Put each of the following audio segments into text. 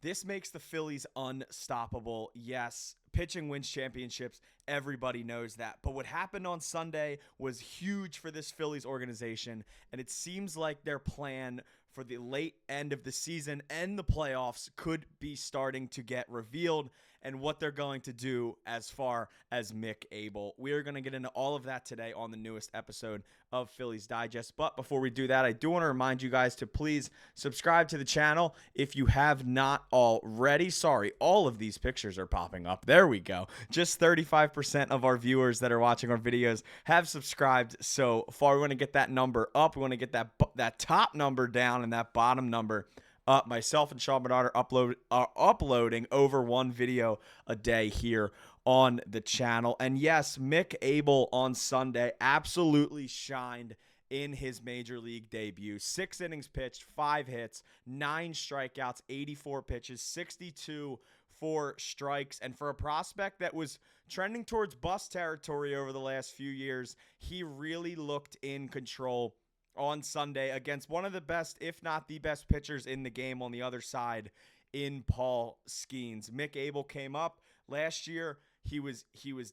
This makes the Phillies unstoppable. Yes, pitching wins championships. Everybody knows that. But what happened on Sunday was huge for this Phillies organization, and it seems like their plan for the late end of the season and the playoffs could be starting to get revealed, and what they're going to do as far as Mick Abel. We are going to get into all of that today on the newest episode of Phillies Digest. But before we do that, I do want to remind you guys to please subscribe to the channel if you have not already. Sorry, all of these pictures are popping up. There we go. Just 35% of our viewers that are watching our videos have subscribed so far. We want to get that number up. We want to get that top number down and that bottom number up. Myself and Sean Bernard are uploading over one video a day here on the channel. And yes, Mick Abel on Sunday absolutely shined in his major league debut. 6 innings pitched, 5 hits, 9 strikeouts, 84 pitches, 62 for strikes. And for a prospect that was trending towards bust territory over the last few years, he really looked in control on Sunday against one of the best, if not the best pitchers in the game on the other side in Paul Skeens. Mick Abel came up last year. He was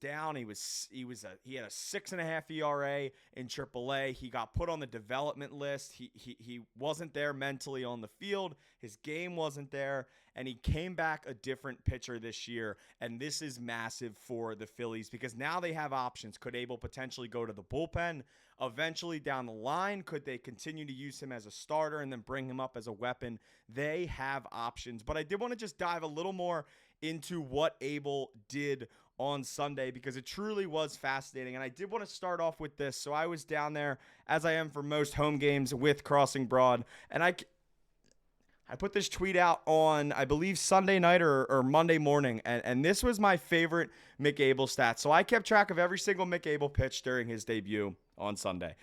down. He had a 6.5 ERA in AAA. He got put on the development list. He wasn't there mentally on the field. His game wasn't there, and he came back a different pitcher this year. And this is massive for the Phillies because now they have options. Could Abel potentially go to the bullpen eventually down the line? Could they continue to use him as a starter and then bring him up as a weapon? They have options. But I did want to just dive a little more into what Abel did on Sunday because it truly was fascinating. And I did want to start off with this. So I was down there, as I am for most home games, with Crossing Broad, and I put this tweet out on, I believe, Sunday night or Monday morning, and this was my favorite Mick Abel stat. So I kept track of every single Mick Abel pitch during his debut on Sunday.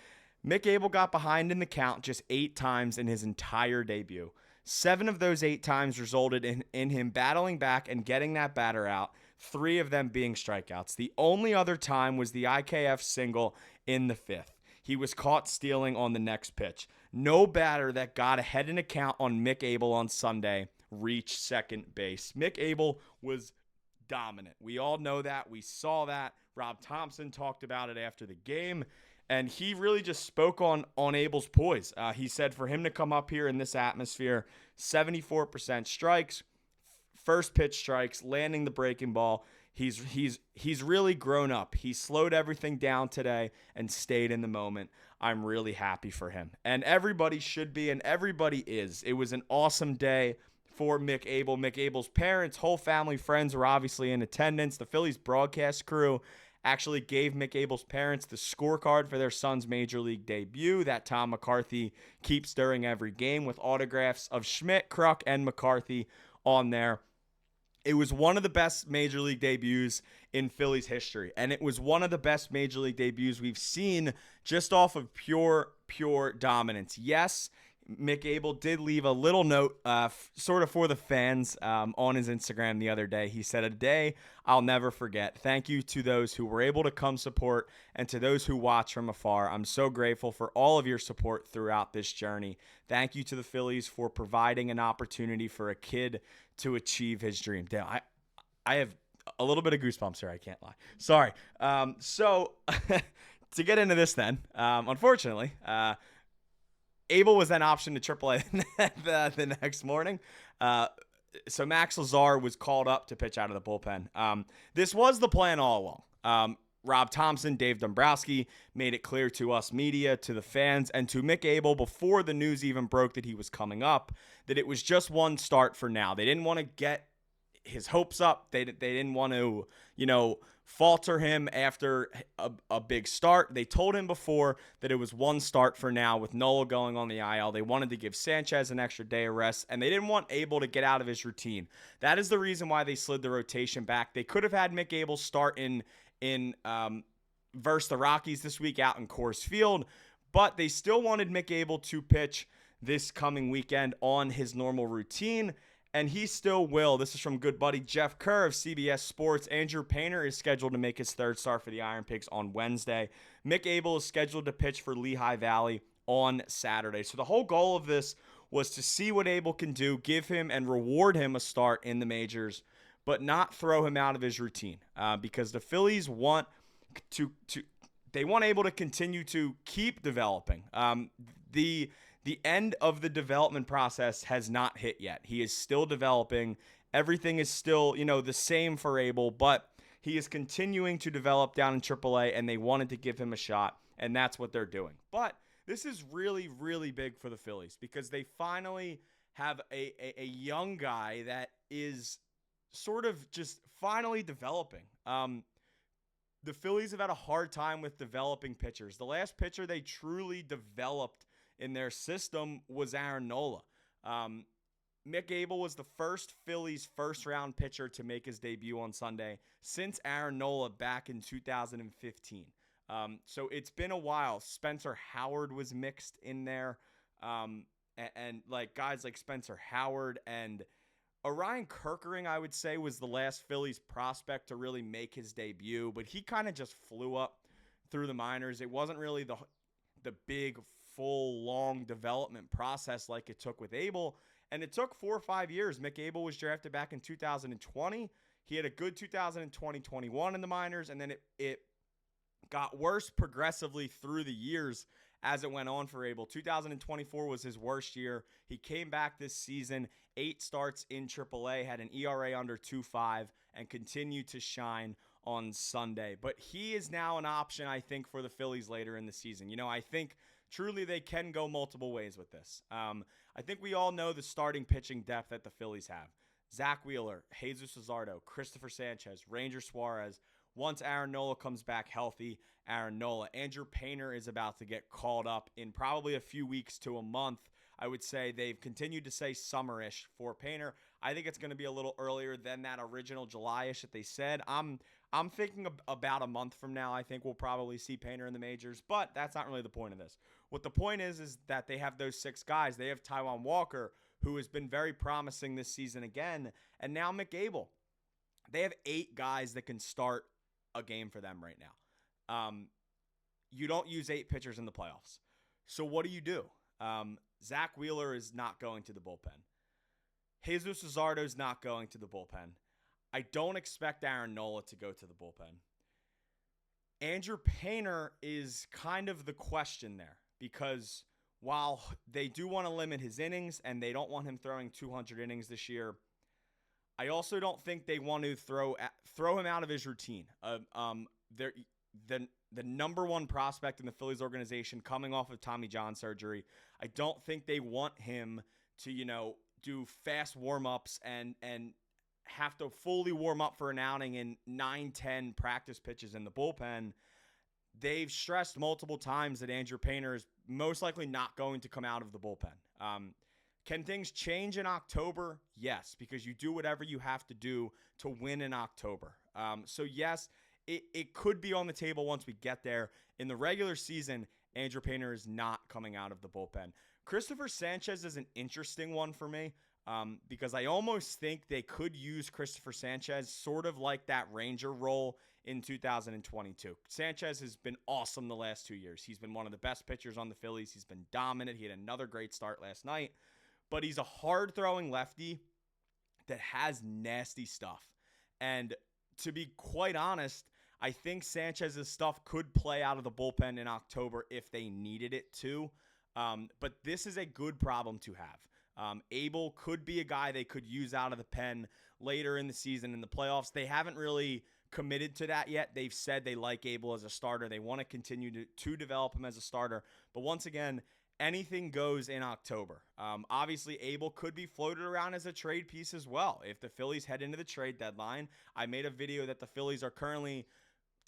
Mick Abel got behind in the count just 8 times in his entire debut. 7 of those 8 times resulted in him battling back and getting that batter out, 3 of them being strikeouts. The only other time was the IKF single in the 5th. He was caught stealing on the next pitch. No batter that got ahead in a count on Mick Abel on Sunday reached second base. Mick Abel was dominant. We all know that. We saw that. Rob Thomson talked about it after the game. And he really just spoke on Abel's poise. He said for him to come up here in this atmosphere, 74% strikes, first pitch strikes, landing the breaking ball. He's really grown up. He slowed everything down today and stayed in the moment. I'm really happy for him. And everybody should be, and everybody is. It was an awesome day for Mick Abel. Mick Abel's parents, whole family, friends were obviously in attendance. The Phillies broadcast crew actually gave Mick Abel's parents the scorecard for their son's major league debut that Tom McCarthy keeps during every game with autographs of Schmidt, Kruk, and McCarthy on there. It was one of the best major league debuts in Phillies history, and it was one of the best major league debuts we've seen just off of pure dominance. Yes, Mick Abel did leave a little note sort of for the fans on his Instagram the other day. He said, "A day I'll never forget. Thank you to those who were able to come support and to those who watch from afar. I'm so grateful for all of your support throughout this journey. Thank you to the Phillies for providing an opportunity for a kid to achieve his dream." Damn, I have a little bit of goosebumps here. I can't lie. Sorry. So to get into this then, unfortunately, Abel was then optioned to AAA the next morning. So Max Lazar was called up to pitch out of the bullpen. This was the plan all along. Rob Thomson, Dave Dombrowski made it clear to us media, to the fans, and to Mick Abel before the news even broke that he was coming up, that it was just one start for now. They didn't want to get his hopes up. They didn't want to, falter him after a big start. They told him before that it was one start for now with Nola going on the IL. They wanted to give Sanchez an extra day of rest, and they didn't want Abel to get out of his routine. That is the reason why they slid the rotation back. They could have had Mick Abel start in versus the Rockies this week out in Coors Field, but they still wanted Mick Abel to pitch this coming weekend on his normal routine. And he still will. This is from good buddy Jeff Kerr of CBS Sports. Andrew Painter is scheduled to make his 3rd start for the Iron Pigs on Wednesday. Mick Abel is scheduled to pitch for Lehigh Valley on Saturday. So the whole goal of this was to see what Abel can do, give him and reward him a start in the majors, but not throw him out of his routine, because the Phillies want they want Abel to continue to keep developing. The end of the development process has not hit yet. He is still developing. Everything is still, the same for Abel, but he is continuing to develop down in AAA, and they wanted to give him a shot, and that's what they're doing. But this is really, really big for the Phillies because they finally have a young guy that is sort of just finally developing. The Phillies have had a hard time with developing pitchers. The last pitcher they truly developed in their system was Aaron Nola. Mick Abel was the first Phillies first-round pitcher to make his debut on Sunday since Aaron Nola back in 2015. So it's been a while. Spencer Howard was mixed in there. And like guys like Spencer Howard and Orion Kerkering, I would say, was the last Phillies prospect to really make his debut, but he kind of just flew up through the minors. It wasn't really the big, full, long development process like it took with Abel, and it took 4 or 5 years. Mick Abel was drafted back in 2020. He had a good 2020-21 in the minors, and then it got worse progressively through the years as it went on for Abel. 2024 was his worst year. He came back this season, 8 starts in AAA, had an ERA under 2.5, and continued to shine on Sunday. But he is now an option, I think, for the Phillies later in the season. I think truly they can go multiple ways with this. I think we all know the starting pitching depth that the Phillies have. Zack Wheeler, Jesus Luzardo, Christopher Sanchez, Ranger Suarez. Once Aaron Nola comes back healthy, Aaron Nola. Andrew Painter is about to get called up in probably a few weeks to a month. I would say they've continued to say summer-ish for Painter. I think it's going to be a little earlier than that original July-ish that they said. I'm thinking about a month from now, I think we'll probably see Painter in the majors, but that's not really the point of this. What the point is that they have those 6 guys. They have Taijuan Walker, who has been very promising this season again, and now Mick Abel. They have 8 guys that can start a game for them right now. You don't use 8 pitchers in the playoffs. So what do? Zack Wheeler is not going to the bullpen. Jesus Luzardo is not going to the bullpen. I don't expect Aaron Nola to go to the bullpen. Andrew Painter is kind of the question there because while they do want to limit his innings and they don't want him throwing 200 innings this year, I also don't think they want to throw him out of his routine. The number one prospect in the Phillies organization coming off of Tommy John surgery, I don't think they want him to, do fast warm-ups and have to fully warm up for an outing in 9-10 practice pitches in the bullpen. They've stressed multiple times that Andrew Painter is most likely not going to come out of the bullpen. Can things change in October? Yes, because you do whatever you have to do to win in October. So yes, it could be on the table once we get there. In the regular season, Andrew Painter is not coming out of the bullpen. Christopher Sanchez is an interesting one for me because I almost think they could use Christopher Sanchez sort of like that Ranger role in 2022. Sanchez has been awesome the last 2 years. He's been one of the best pitchers on the Phillies. He's been dominant. He had another great start last night. But he's a hard-throwing lefty that has nasty stuff. And to be quite honest, I think Sanchez's stuff could play out of the bullpen in October if they needed it to. But this is a good problem to have. Abel could be a guy they could use out of the pen later in the season in the playoffs. They haven't really committed to that yet. They've said they like Abel as a starter. They want to continue to develop him as a starter. But once again, anything goes in October. Obviously, Abel could be floated around as a trade piece as well. If the Phillies head into the trade deadline, I made a video that the Phillies are currently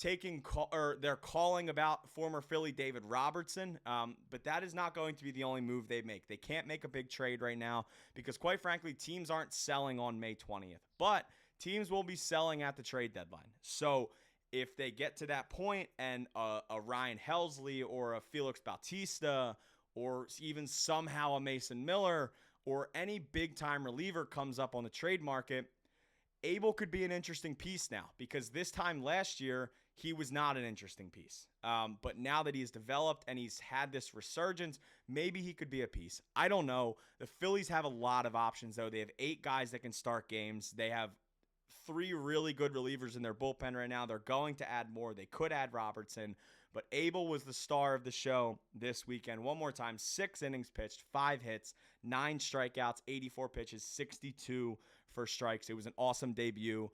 they're calling about former Philly David Robertson, but that is not going to be the only move they make. They can't make a big trade right now because, quite frankly, teams aren't selling on May 20th, but teams will be selling at the trade deadline. So if they get to that point and a Ryan Helsley or a Felix Bautista or even somehow a Mason Miller or any big-time reliever comes up on the trade market, Abel could be an interesting piece now because this time last year, he was not an interesting piece. But now that he's developed and he's had this resurgence, maybe he could be a piece. I don't know. The Phillies have a lot of options, though. They have 8 guys that can start games. They have 3 really good relievers in their bullpen right now. They're going to add more. They could add Robertson. But Abel was the star of the show this weekend. One more time, 6 innings pitched, 5 hits, 9 strikeouts, 84 pitches, 62 for strikes. It was an awesome debut.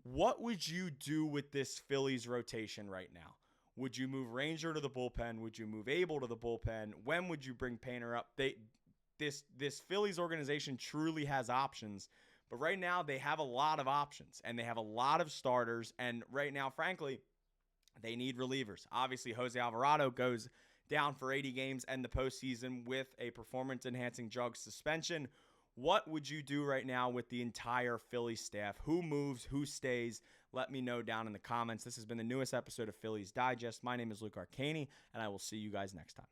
What would you do with this Phillies rotation right now? Would you move Ranger to the bullpen? Would you move Abel to the bullpen? When would you bring Painter up? This Phillies organization truly has options. But right now, they have a lot of options, and they have a lot of starters. And right now, frankly, they need relievers. Obviously, Jose Alvarado goes down for 80 games and the postseason with a performance-enhancing drug suspension. What would you do right now with the entire Phillies staff? Who moves? Who stays? Let me know down in the comments. This has been the newest episode of Phillies Digest. My name is Luke Arcaini, and I will see you guys next time.